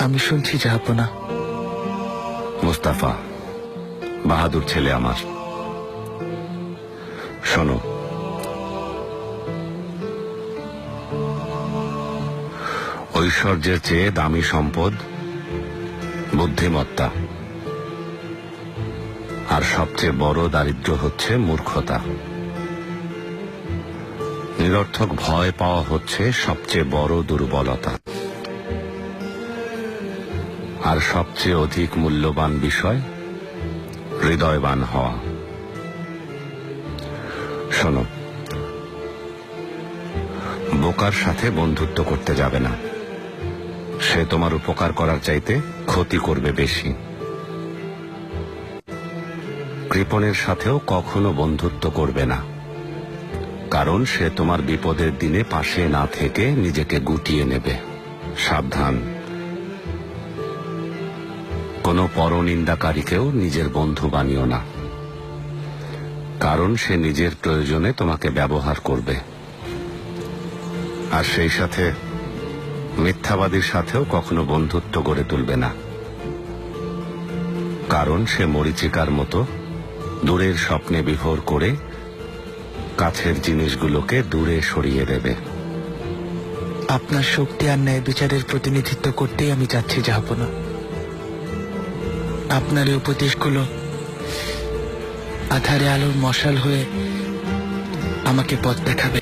আমি শুনছি জাহাপনা। মুস্তাফা বাহাদুর ছেলে আমার, শোনো, ঐশ্বর্যের চেয়ে দামি সম্পদ বুদ্ধিমত্তা, আর সবচেয়ে বড় দারিদ্র্য হচ্ছে মূর্খতা। নিরর্থক ভয় পাওয়া হচ্ছে সবচেয়ে বড় দুর্বলতা, আর সবচেয়ে অধিক মূল্যবান বিষয় হৃদয়বান হওয়া। শোনো, বোকার সাথে বন্ধুত্ব করতে যাবে না, সে তোমার উপকার করার চাইতে ক্ষতি করবে বেশি। কৃপণের সাথেও কখনো বন্ধুত্ব করবে না, কারণ সে তোমার বিপদের দিনে পাশে না থেকে নিজেকে গুটিয়ে নেবে। সাবধান, কোনো পরনিন্দাকারীকেও নিজের বন্ধু বানিও না, কারণ সে নিজের প্রয়োজনে তোমাকে ব্যবহার করবে। আর সেই সাথে মিথ্যাবাদীর সাথেও কখনো বন্ধুত্ব গড়ে তুলবে না, কারণ সে মরীচিকার মতো দূরের স্বপ্নে বিভোর করে কাছের জিনিসগুলোকে দূরে সরিয়ে দেবে। আপনার শক্তি আর ন্যায় বিচারের প্রতিনিধিত্ব করতেই আমি যাচ্ছি জাহাপনা। আপনার এই উপদেশগুলো আধারে আলোর মশাল হয়ে আমাকে পথ দেখাবে।